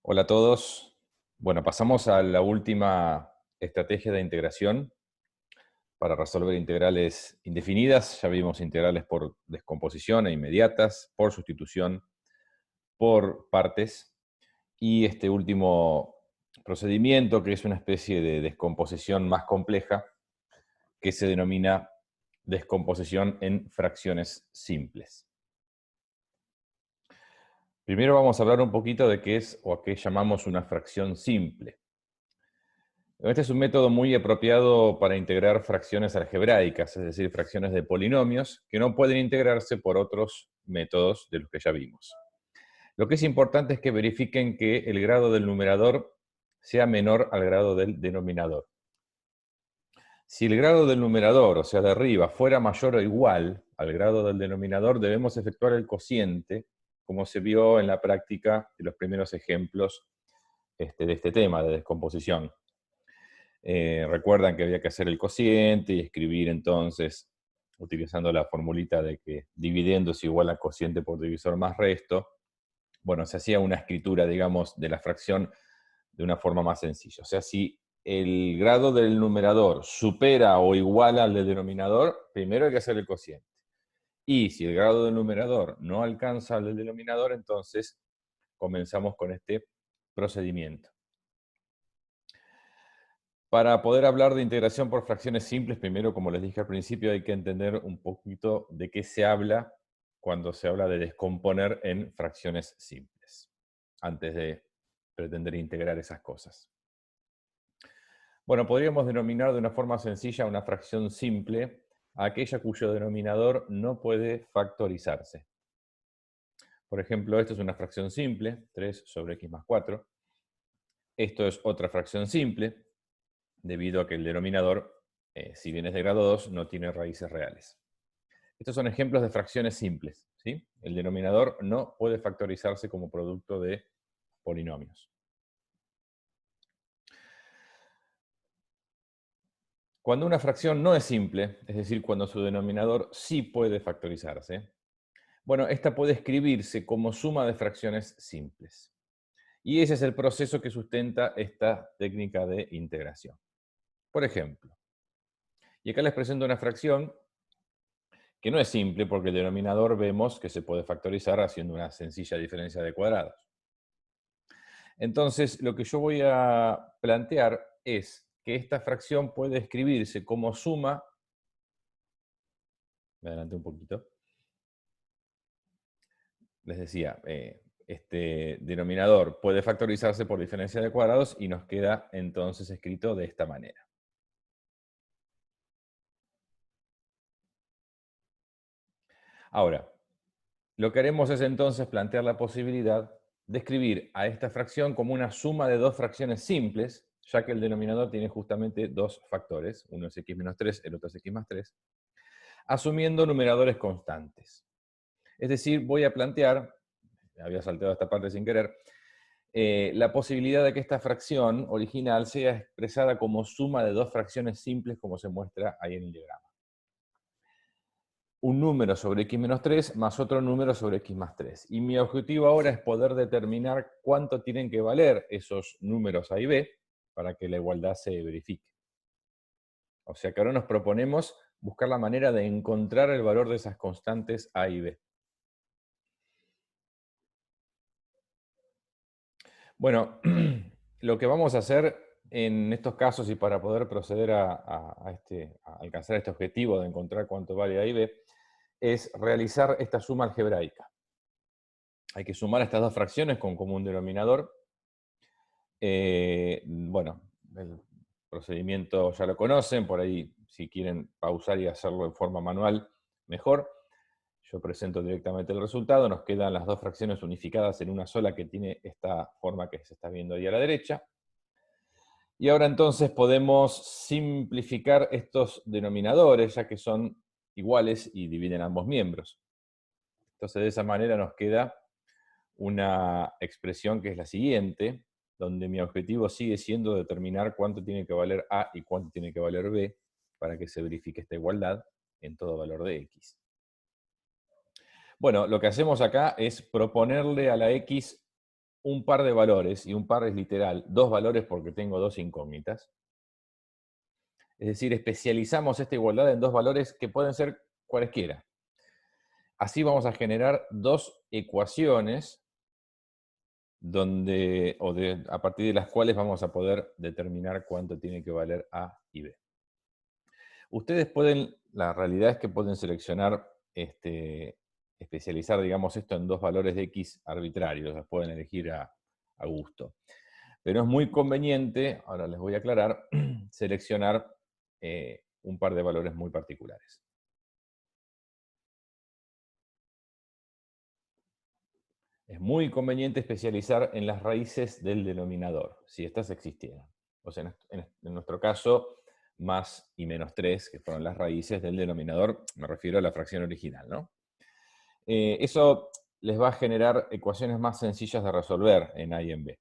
Hola a todos. Bueno, pasamos a la última estrategia de integración para resolver integrales indefinidas. Ya vimos integrales por descomposición e inmediatas, por sustitución, por partes. Y este último procedimiento, que es una especie de descomposición más compleja, que se denomina descomposición en fracciones simples. Primero vamos a hablar un poquito de qué es o a qué llamamos una fracción simple. Este es un método muy apropiado para integrar fracciones algebraicas, es decir, fracciones de polinomios que no pueden integrarse por otros métodos de los que ya vimos. Lo que es importante es que verifiquen que el grado del numerador sea menor al grado del denominador. Si el grado del numerador, o sea, de arriba, fuera mayor o igual al grado del denominador, debemos efectuar el cociente, como se vio en la práctica de los primeros ejemplos de este tema de descomposición. Recuerdan que había que hacer el cociente y escribir entonces, utilizando la formulita de que dividendo es igual a cociente por divisor más resto. Bueno, se hacía una escritura, digamos, de la fracción de una forma más sencilla. O sea, si el grado del numerador supera o iguala al del denominador, primero hay que hacer el cociente. Y si el grado del numerador no alcanza al del denominador, entonces comenzamos con este procedimiento. Para poder hablar de integración por fracciones simples, primero, como les dije al principio, hay que entender un poquito de qué se habla cuando se habla de descomponer en fracciones simples, antes de pretender integrar esas cosas. Bueno, podríamos denominar de una forma sencilla una fracción simple a aquella cuyo denominador no puede factorizarse. Por ejemplo, esto es una fracción simple, 3 sobre x más 4. Esto es otra fracción simple, debido a que el denominador, si bien es de grado 2, no tiene raíces reales. Estos son ejemplos de fracciones simples, ¿sí? El denominador no puede factorizarse como producto de polinomios. Cuando una fracción no es simple, es decir, cuando su denominador sí puede factorizarse, bueno, esta puede escribirse como suma de fracciones simples. Y ese es el proceso que sustenta esta técnica de integración. Por ejemplo, y acá les presento una fracción que no es simple porque el denominador vemos que se puede factorizar haciendo una sencilla diferencia de cuadrados. Entonces, lo que yo voy a plantear es que esta fracción puede escribirse como suma, me adelanté un poquito, les decía, este denominador puede factorizarse por diferencia de cuadrados y nos queda entonces escrito de esta manera. Ahora, lo que haremos es entonces plantear la posibilidad de escribir a esta fracción como una suma de dos fracciones simples, ya que el denominador tiene justamente dos factores, uno es x menos 3, el otro es x más 3, asumiendo numeradores constantes. Es decir, voy a plantear, había saltado esta parte sin querer, la posibilidad de que esta fracción original sea expresada como suma de dos fracciones simples, como se muestra ahí en el diagrama. Un número sobre x menos 3 más otro número sobre x más 3. Y mi objetivo ahora es poder determinar cuánto tienen que valer esos números a y b para que la igualdad se verifique. O sea que ahora nos proponemos buscar la manera de encontrar el valor de esas constantes a y b. Bueno, lo que vamos a hacer en estos casos y para poder proceder a alcanzar este objetivo de encontrar cuánto vale a y b, es realizar esta suma algebraica. Hay que sumar estas dos fracciones con común denominador. Bueno, el procedimiento ya lo conocen, por ahí si quieren pausar y hacerlo de forma manual, mejor. Yo presento directamente el resultado, nos quedan las dos fracciones unificadas en una sola que tiene esta forma que se está viendo ahí a la derecha. Y ahora entonces podemos simplificar estos denominadores, ya que son iguales y dividen ambos miembros. Entonces de esa manera nos queda una expresión que es la siguiente, donde mi objetivo sigue siendo determinar cuánto tiene que valer A y cuánto tiene que valer B para que se verifique esta igualdad en todo valor de X. Bueno, lo que hacemos acá es proponerle a la X un par de valores, y un par es literal, dos valores porque tengo dos incógnitas. Es decir, especializamos esta igualdad en dos valores que pueden ser cualesquiera. Así vamos a generar dos ecuaciones a partir de las cuales vamos a poder determinar cuánto tiene que valer A y B. Ustedes la realidad es que pueden seleccionar, especializar, digamos, esto en dos valores de X arbitrarios, los pueden elegir a gusto. Pero es muy conveniente, ahora les voy a aclarar, seleccionar un par de valores muy particulares. Es muy conveniente especializar en las raíces del denominador, si estas existieran. O sea, en nuestro caso, más y menos 3, que fueron las raíces del denominador, me refiero a la fracción original, ¿no? Eso les va a generar ecuaciones más sencillas de resolver en A y en B.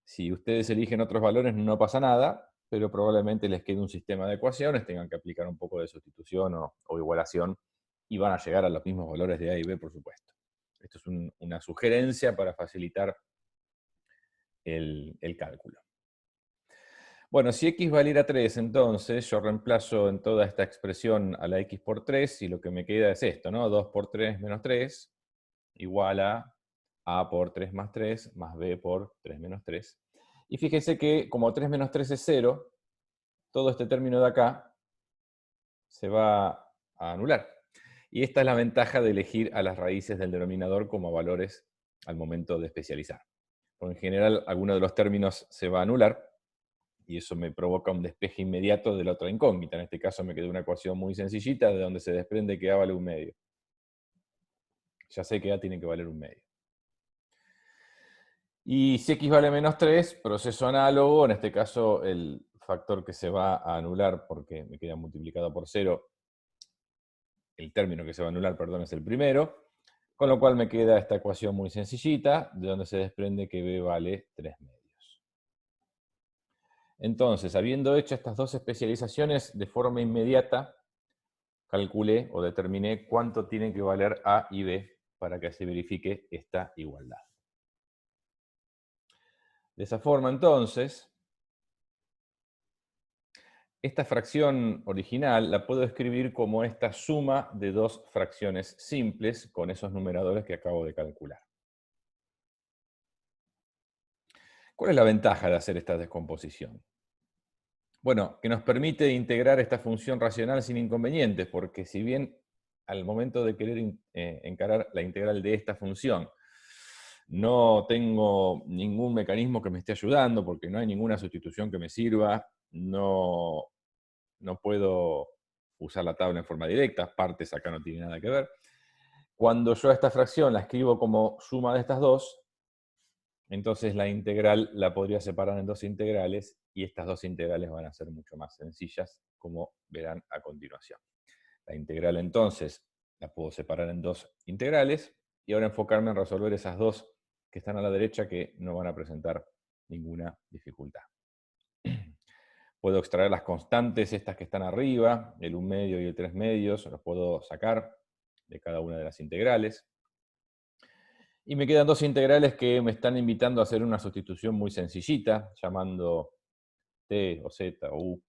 Si ustedes eligen otros valores no pasa nada, pero probablemente les quede un sistema de ecuaciones, tengan que aplicar un poco de sustitución o igualación, y van a llegar a los mismos valores de A y B, por supuesto. Esto es una sugerencia para facilitar el cálculo. Bueno, si x valiera 3, entonces yo reemplazo en toda esta expresión a la x por 3, y lo que me queda es esto, ¿no? 2 por 3 menos 3, igual a por 3 más 3, más b por 3 menos 3. Y fíjense que como 3 menos 3 es 0, todo este término de acá se va a anular. Y esta es la ventaja de elegir a las raíces del denominador como valores al momento de especializar. Porque en general alguno de los términos se va a anular, y eso me provoca un despeje inmediato de la otra incógnita. En este caso me quedó una ecuación muy sencillita, de donde se desprende que A vale un medio. Ya sé que A tiene que valer un medio. Y si x vale menos 3, proceso análogo, en este caso el factor que se va a anular porque me queda multiplicado por 0, el término que se va a anular, perdón, es el primero, con lo cual me queda esta ecuación muy sencillita, de donde se desprende que b vale 3 medios. Entonces, habiendo hecho estas dos especializaciones de forma inmediata, calculé o determiné cuánto tienen que valer a y b para que se verifique esta igualdad. De esa forma, entonces, esta fracción original la puedo escribir como esta suma de dos fracciones simples con esos numeradores que acabo de calcular. ¿Cuál es la ventaja de hacer esta descomposición? Bueno, que nos permite integrar esta función racional sin inconvenientes, porque si bien al momento de querer encarar la integral de esta función no tengo ningún mecanismo que me esté ayudando, porque no hay ninguna sustitución que me sirva, no puedo usar la tabla en forma directa, partes acá no tiene nada que ver. Cuando yo a esta fracción la escribo como suma de estas dos, entonces la integral la podría separar en dos integrales, y estas dos integrales van a ser mucho más sencillas, como verán a continuación. La integral entonces la puedo separar en dos integrales, y ahora enfocarme en resolver esas dos que están a la derecha, que no van a presentar ninguna dificultad. Puedo extraer las constantes, estas que están arriba, el 1 medio y el 3 medios, los puedo sacar de cada una de las integrales. Y me quedan dos integrales que me están invitando a hacer una sustitución muy sencillita, llamando t o z o u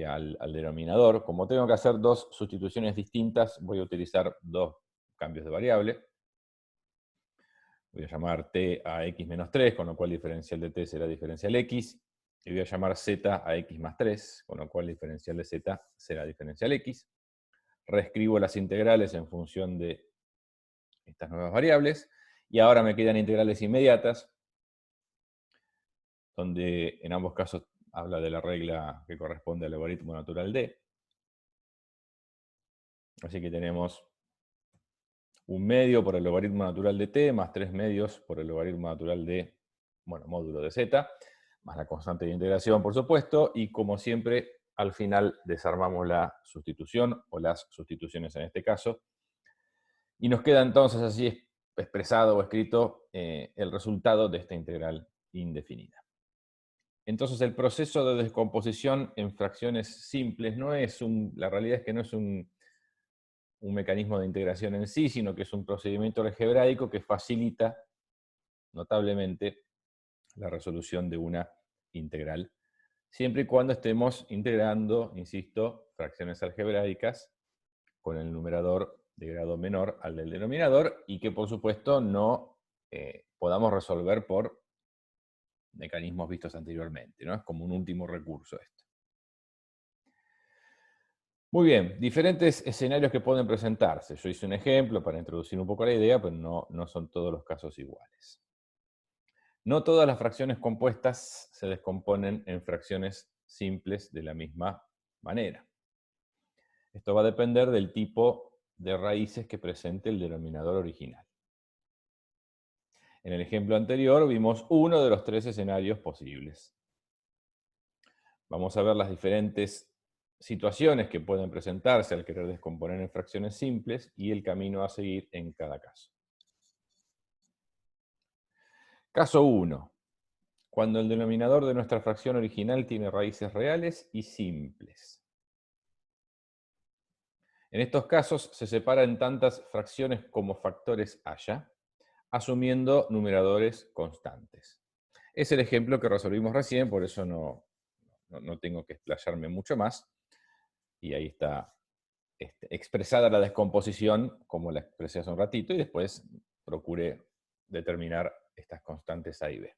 al denominador. Como tengo que hacer dos sustituciones distintas, voy a utilizar dos cambios de variable. Voy a llamar t a x menos 3, con lo cual diferencial de t será diferencial x. Y voy a llamar z a x más 3, con lo cual diferencial de z será diferencial x. Reescribo las integrales en función de estas nuevas variables. Y ahora me quedan integrales inmediatas, donde en ambos casos habla de la regla que corresponde al logaritmo natural de. Así que tenemos 1 medio por el logaritmo natural de t, más 3 medios por el logaritmo natural de, módulo de z, más la constante de integración, por supuesto, y como siempre, al final desarmamos la sustitución, o las sustituciones en este caso, y nos queda entonces así expresado o escrito el resultado de esta integral indefinida. Entonces el proceso de descomposición en fracciones simples la realidad es que no es un mecanismo de integración en sí, sino que es un procedimiento algebraico que facilita notablemente la resolución de una integral, siempre y cuando estemos integrando, insisto, fracciones algebraicas con el numerador de grado menor al del denominador y que por supuesto no podamos resolver por mecanismos vistos anteriormente, ¿no? Es como un último recurso esto. Muy bien, diferentes escenarios que pueden presentarse. Yo hice un ejemplo para introducir un poco la idea, pero no son todos los casos iguales. No todas las fracciones compuestas se descomponen en fracciones simples de la misma manera. Esto va a depender del tipo de raíces que presente el denominador original. En el ejemplo anterior vimos uno de los tres escenarios posibles. Vamos a ver las diferentes situaciones que pueden presentarse al querer descomponer en fracciones simples y el camino a seguir en cada caso. Caso 1. Cuando el denominador de nuestra fracción original tiene raíces reales y simples. En estos casos se separa en tantas fracciones como factores haya, asumiendo numeradores constantes. Es el ejemplo que resolvimos recién, por eso no tengo que explayarme mucho más. Y ahí está expresada la descomposición, como la expresé hace un ratito, y después procuré determinar estas constantes A y B.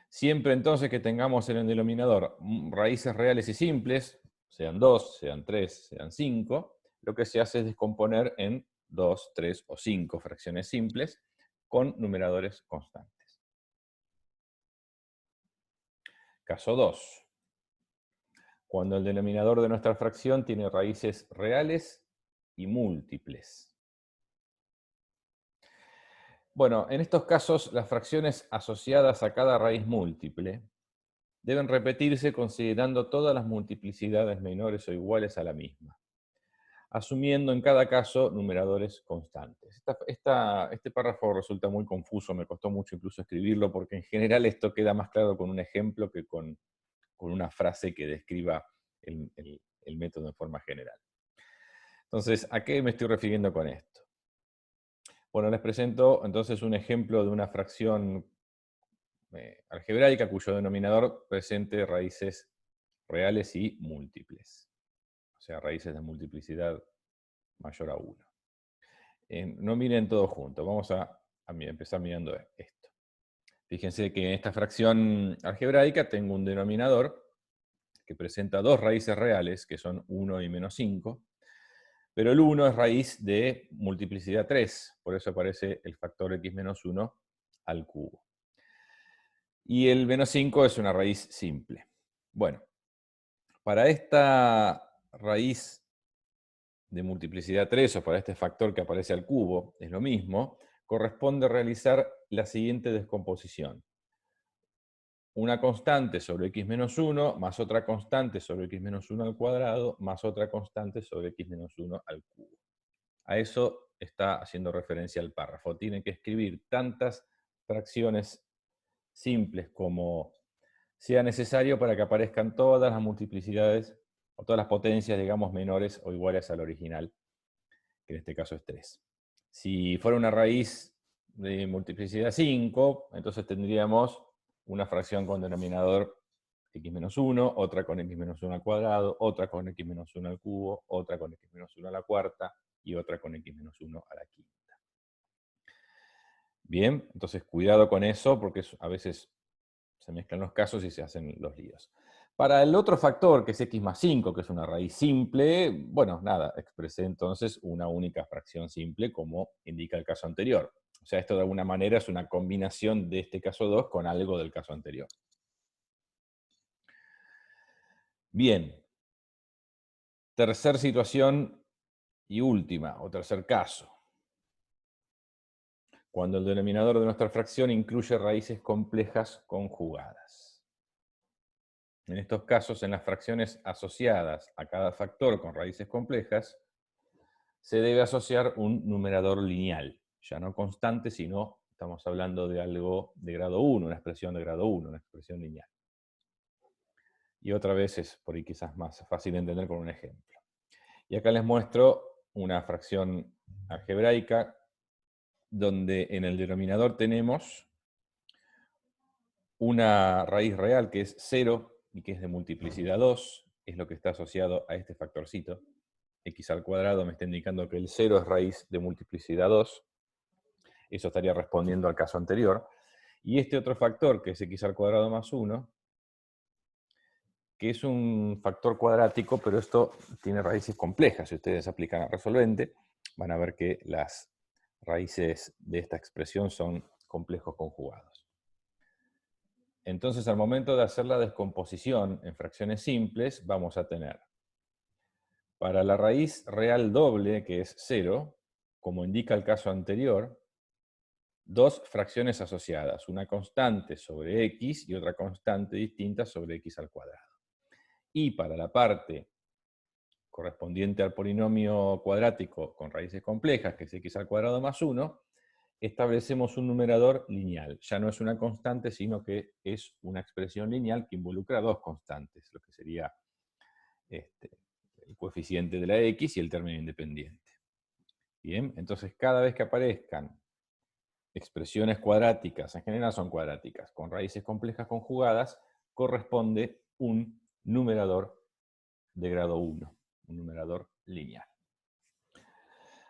Siempre entonces que tengamos en el denominador raíces reales y simples, sean 2, sean 3, sean 5, lo que se hace es descomponer en 2, 3 o 5 fracciones simples con numeradores constantes. Caso 2. Cuando el denominador de nuestra fracción tiene raíces reales y múltiples. Bueno, en estos casos las fracciones asociadas a cada raíz múltiple deben repetirse considerando todas las multiplicidades menores o iguales a la misma, asumiendo en cada caso numeradores constantes. Este párrafo resulta muy confuso, me costó mucho incluso escribirlo, porque en general esto queda más claro con un ejemplo que con una frase que describa el método en forma general. Entonces, ¿a qué me estoy refiriendo con esto? Bueno, les presento entonces un ejemplo de una fracción algebraica cuyo denominador presente raíces reales y múltiples. O sea, raíces de multiplicidad mayor a 1. No miren todo junto, vamos a empezar mirando esto. Fíjense que en esta fracción algebraica tengo un denominador que presenta dos raíces reales, que son 1 y menos 5, pero el 1 es raíz de multiplicidad 3, por eso aparece el factor x menos 1 al cubo. Y el menos 5 es una raíz simple. Bueno, para esta raíz de multiplicidad 3, o para este factor que aparece al cubo, es lo mismo, corresponde realizar la siguiente descomposición. Una constante sobre x menos 1, más otra constante sobre x menos 1 al cuadrado, más otra constante sobre x menos 1 al cubo. A eso está haciendo referencia el párrafo. Tienen que escribir tantas fracciones simples como sea necesario para que aparezcan todas las multiplicidades, o todas las potencias, digamos, menores o iguales al original, que en este caso es 3. Si fuera una raíz de multiplicidad 5, entonces tendríamos una fracción con denominador x menos 1, otra con x menos 1 al cuadrado, otra con x menos 1 al cubo, otra con x menos 1 a la cuarta y otra con x menos 1 a la quinta. Bien, entonces cuidado con eso porque a veces se mezclan los casos y se hacen los líos. Para el otro factor, que es x más 5, que es una raíz simple, bueno, nada, expresé entonces una única fracción simple como indica el caso anterior. O sea, esto de alguna manera es una combinación de este caso 2 con algo del caso anterior. Bien. Tercer situación y última, o tercer caso. Cuando el denominador de nuestra fracción incluye raíces complejas conjugadas. En estos casos, en las fracciones asociadas a cada factor con raíces complejas, se debe asociar un numerador lineal, ya no constante, sino estamos hablando de algo de grado 1, una expresión de grado 1, una expresión lineal. Y otra vez es por ahí quizás más fácil de entender con un ejemplo. Y acá les muestro una fracción algebraica donde en el denominador tenemos una raíz real que es 0 y que es de multiplicidad 2, es lo que está asociado a este factorcito. X al cuadrado me está indicando que el 0 es raíz de multiplicidad 2. Eso estaría respondiendo al caso anterior. Y este otro factor, que es x al cuadrado más 1, que es un factor cuadrático, pero esto tiene raíces complejas. Si ustedes aplican a resolvente, van a ver que las raíces de esta expresión son complejos conjugados. Entonces, al momento de hacer la descomposición en fracciones simples, vamos a tener, para la raíz real doble, que es 0, como indica el caso anterior, dos fracciones asociadas, una constante sobre x y otra constante distinta sobre x al cuadrado. Y para la parte correspondiente al polinomio cuadrático con raíces complejas, que es x al cuadrado más 1, establecemos un numerador lineal. Ya no es una constante, sino que es una expresión lineal que involucra dos constantes, lo que sería el coeficiente de la x y el término independiente. Bien, entonces cada vez que aparezcan expresiones cuadráticas, en general son cuadráticas, con raíces complejas conjugadas, corresponde un numerador de grado 1, un numerador lineal.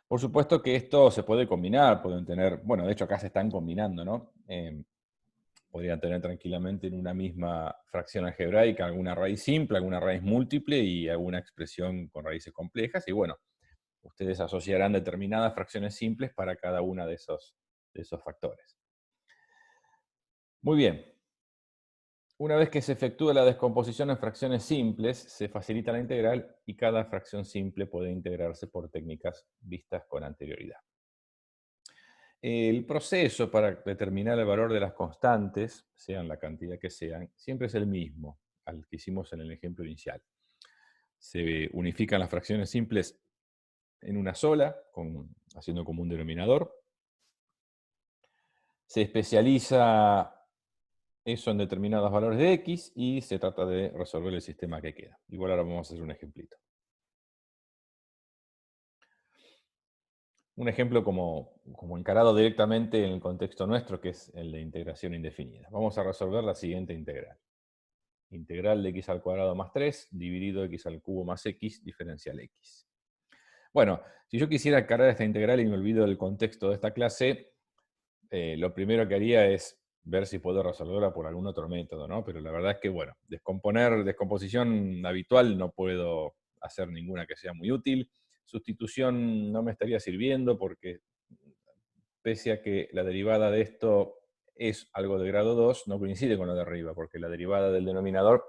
Por supuesto que esto se puede combinar, pueden tener, bueno, de hecho acá se están combinando, ¿no? Podrían tener tranquilamente en una misma fracción algebraica alguna raíz simple, alguna raíz múltiple y alguna expresión con raíces complejas, y bueno, ustedes asociarán determinadas fracciones simples para cada una de esos factores. Muy bien. Una vez que se efectúa la descomposición en fracciones simples, se facilita la integral y cada fracción simple puede integrarse por técnicas vistas con anterioridad. El proceso para determinar el valor de las constantes, sean la cantidad que sean, siempre es el mismo al que hicimos en el ejemplo inicial. Se unifican las fracciones simples en una sola, haciendo como un denominador. Se especializa eso en determinados valores de x y se trata de resolver el sistema que queda. Igual ahora vamos a hacer un ejemplito. Un ejemplo como encarado directamente en el contexto nuestro, que es el de integración indefinida. Vamos a resolver la siguiente integral. Integral de x al cuadrado más 3, dividido x al cubo más x, diferencial x. Bueno, si yo quisiera encarar esta integral y me olvido del contexto de esta clase, lo primero que haría es ver si puedo resolverla por algún otro método, ¿no? Pero la verdad es que, bueno, descomposición habitual no puedo hacer ninguna que sea muy útil. Sustitución no me estaría sirviendo porque, pese a que la derivada de esto es algo de grado 2, no coincide con lo de arriba, porque la derivada del denominador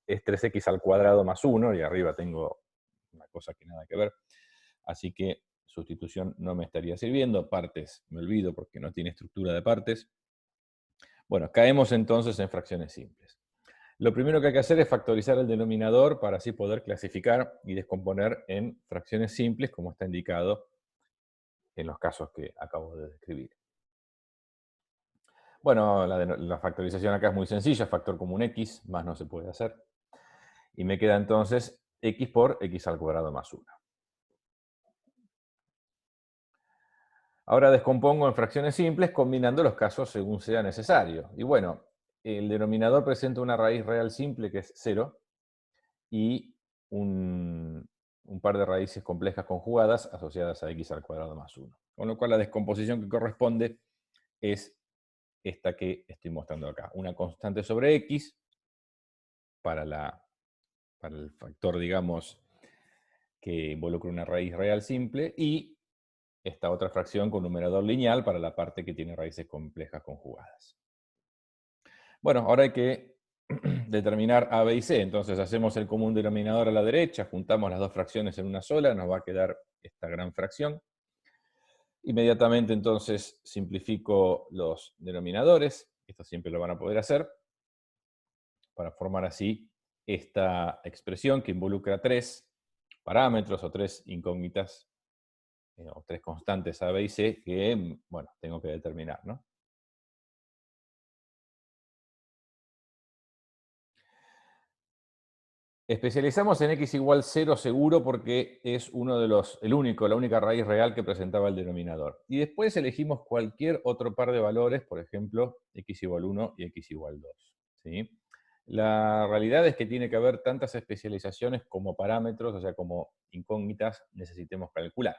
es 3x al cuadrado más 1, y arriba tengo una cosa que nada que ver. Así que sustitución no me estaría sirviendo. Partes, me olvido porque no tiene estructura de partes. Bueno, caemos entonces en fracciones simples. Lo primero que hay que hacer es factorizar el denominador para así poder clasificar y descomponer en fracciones simples, como está indicado en los casos que acabo de describir. Bueno, la factorización acá es muy sencilla, factor común x, más no se puede hacer. Y me queda entonces x por x al cuadrado más 1. Ahora descompongo en fracciones simples combinando los casos según sea necesario. Y bueno, el denominador presenta una raíz real simple que es 0 y un par de raíces complejas conjugadas asociadas a x al cuadrado más 1. Con lo cual la descomposición que corresponde es esta que estoy mostrando acá. Una constante sobre x para el factor, digamos, que involucra una raíz real simple, y esta otra fracción con numerador lineal para la parte que tiene raíces complejas conjugadas. Bueno, ahora hay que determinar a, b y c. Entonces hacemos el común denominador a la derecha, juntamos las dos fracciones en una sola, nos va a quedar esta gran fracción. Inmediatamente entonces simplifico los denominadores, esto siempre lo van a poder hacer, para formar así esta expresión que involucra tres parámetros o tres incógnitas o tres constantes a, b y c que, bueno, tengo que determinar, ¿no? Especializamos en x igual 0 seguro porque es la única raíz real que presentaba el denominador. Y después elegimos cualquier otro par de valores, por ejemplo, x igual 1 y x igual 2. ¿Sí? La realidad es que tiene que haber tantas especializaciones como parámetros, o sea, como incógnitas, necesitemos calcular.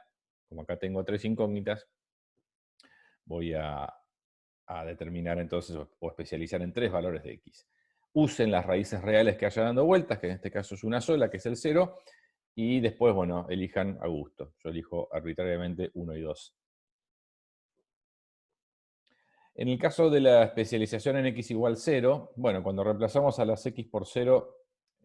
Como acá tengo 3 incógnitas, voy a determinar entonces o especializar en 3 valores de x. Usen las raíces reales que haya dando vueltas, que en este caso es una sola, que es el 0, y después, bueno, elijan a gusto. Yo elijo arbitrariamente 1 y 2. En el caso de la especialización en x igual 0, bueno, cuando reemplazamos a las x por 0,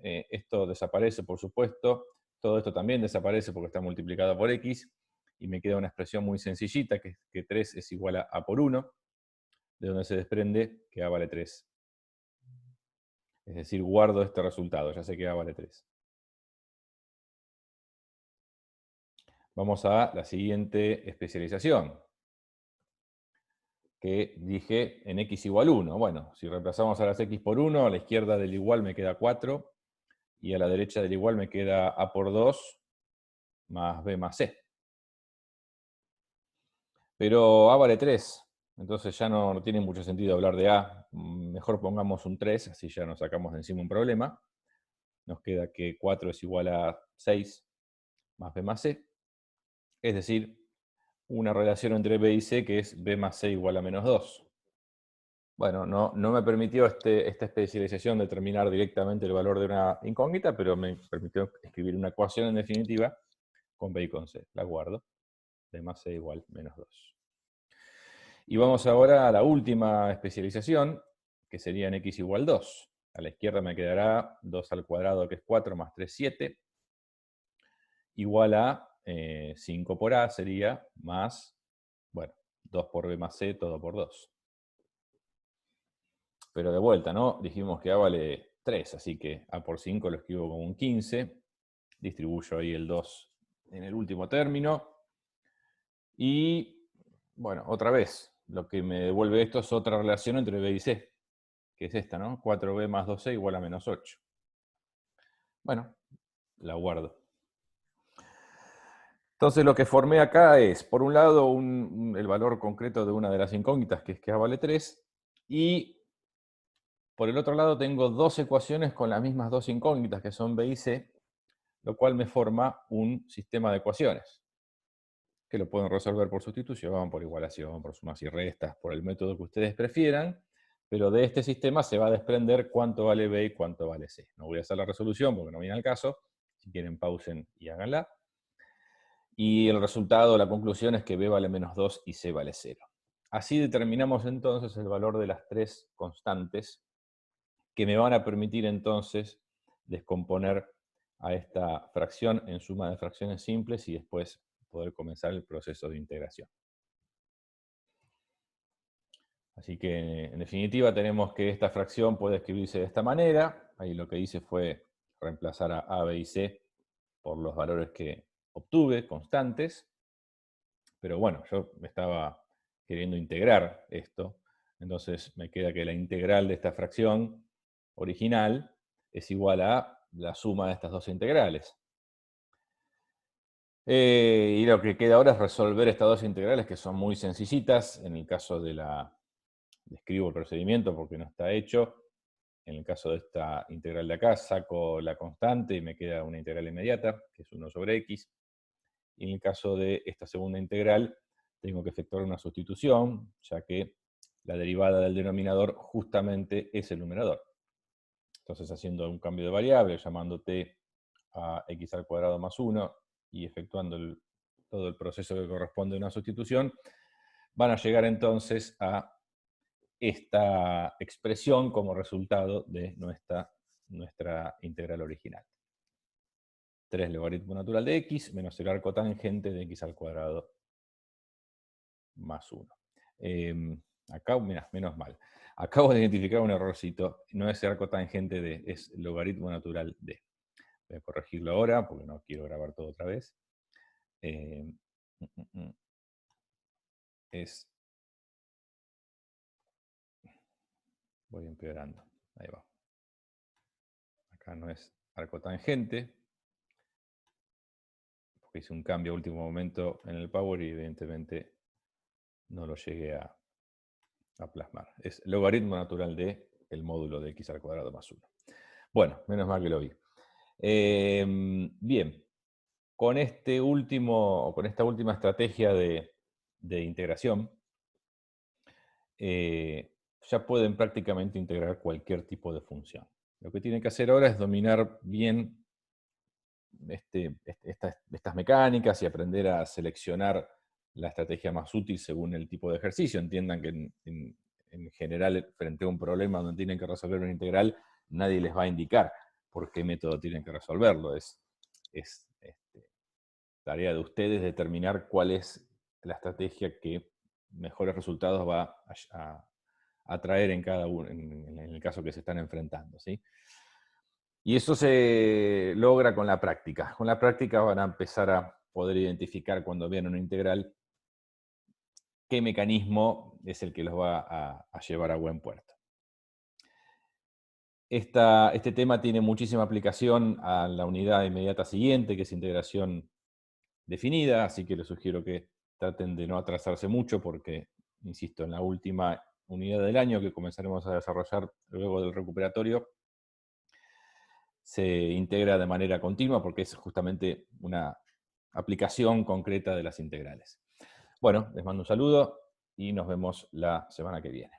esto desaparece, por supuesto. Todo esto también desaparece porque está multiplicado por x, y me queda una expresión muy sencillita, que es que 3 es igual a por 1, de donde se desprende que a vale 3. Es decir, guardo este resultado, ya sé que a vale 3. Vamos a la siguiente especialización, que dije en x igual 1. Bueno, si reemplazamos a las x por 1, a la izquierda del igual me queda 4, y a la derecha del igual me queda a por 2 más b más c. Pero a vale 3, entonces ya no tiene mucho sentido hablar de a. Mejor pongamos un 3, así ya nos sacamos de encima un problema. Nos queda que 4 es igual a 6 más b más c, es decir, una relación entre b y c que es b más c igual a menos 2. Bueno, no me permitió esta especialización determinar directamente el valor de una incógnita, pero me permitió escribir una ecuación en definitiva con b y con c. La guardo. B más c igual menos 2. Y vamos ahora a la última especialización, que sería en x igual 2. A la izquierda me quedará 2 al cuadrado, que es 4, más 3, 7, igual a 5 por a sería más, bueno, 2 por b más c, todo por 2. Pero de vuelta, ¿no? Dijimos que a vale 3, así que a por 5 lo escribo como un 15. Distribuyo ahí el 2 en el último término. Y, bueno, otra vez, lo que me devuelve esto es otra relación entre b y c, que es esta, ¿no? 4b más 2c igual a menos 8. Bueno, la guardo. Entonces lo que formé acá es, por un lado, el valor concreto de una de las incógnitas, que es que a vale 3, y por el otro lado tengo dos ecuaciones con las mismas dos incógnitas, que son b y c, lo cual me forma un sistema de ecuaciones, que lo pueden resolver por sustitución, por igualación, por sumas y restas, por el método que ustedes prefieran, pero de este sistema se va a desprender cuánto vale b y cuánto vale c. No voy a hacer la resolución porque no viene al caso, si quieren pausen y háganla. Y el resultado, la conclusión es que b vale menos 2 y c vale 0. Así determinamos entonces el valor de las tres constantes que me van a permitir entonces descomponer a esta fracción en suma de fracciones simples y después poder comenzar el proceso de integración. Así que, en definitiva, tenemos que esta fracción puede escribirse de esta manera. Ahí lo que hice fue reemplazar a b y c por los valores que obtuve, constantes. Pero bueno, yo me estaba queriendo integrar esto. Entonces me queda que la integral de esta fracción original es igual a la suma de estas dos integrales. Y lo que queda ahora es resolver estas dos integrales, que son muy sencillitas. En el caso de describo el procedimiento porque no está hecho. En el caso de esta integral de acá, saco la constante y me queda una integral inmediata, que es 1 sobre x. Y en el caso de esta segunda integral, tengo que efectuar una sustitución, ya que la derivada del denominador justamente es el numerador. Entonces, haciendo un cambio de variable, llamando t a x al cuadrado más 1 y efectuando todo el proceso que corresponde a una sustitución, van a llegar entonces a esta expresión como resultado de nuestra integral original. 3 logaritmo natural de x menos el arco tangente de x al cuadrado más 1. Acá, mira, menos mal. Acabo de identificar un errorcito. No es arco tangente de, es logaritmo natural de. Voy a corregirlo ahora porque no quiero grabar todo otra vez. Es. Voy empeorando. Ahí va. Acá no es arco tangente, porque hice un cambio a último momento en el Power y evidentemente no lo llegué a plasmar. Es logaritmo natural de el módulo de x al cuadrado más 1. Bueno, menos mal que lo vi. Bien, con esta última estrategia de integración, ya pueden prácticamente integrar cualquier tipo de función. Lo que tienen que hacer ahora es dominar bien estas mecánicas y aprender a seleccionar la estrategia más útil según el tipo de ejercicio. Entiendan que en general, frente a un problema donde tienen que resolver una integral, nadie les va a indicar por qué método tienen que resolverlo. Es tarea de ustedes determinar cuál es la estrategia que mejores resultados va a traer en cada uno, en el caso que se están enfrentando, ¿sí? Y eso se logra con la práctica. Con la práctica van a empezar a poder identificar cuando vean una integral qué mecanismo es el que los va a llevar a buen puerto. Este tema tiene muchísima aplicación a la unidad inmediata siguiente, que es integración definida, así que les sugiero que traten de no atrasarse mucho porque, insisto, en la última unidad del año que comenzaremos a desarrollar luego del recuperatorio, se integra de manera continua porque es justamente una aplicación concreta de las integrales. Bueno, les mando un saludo y nos vemos la semana que viene.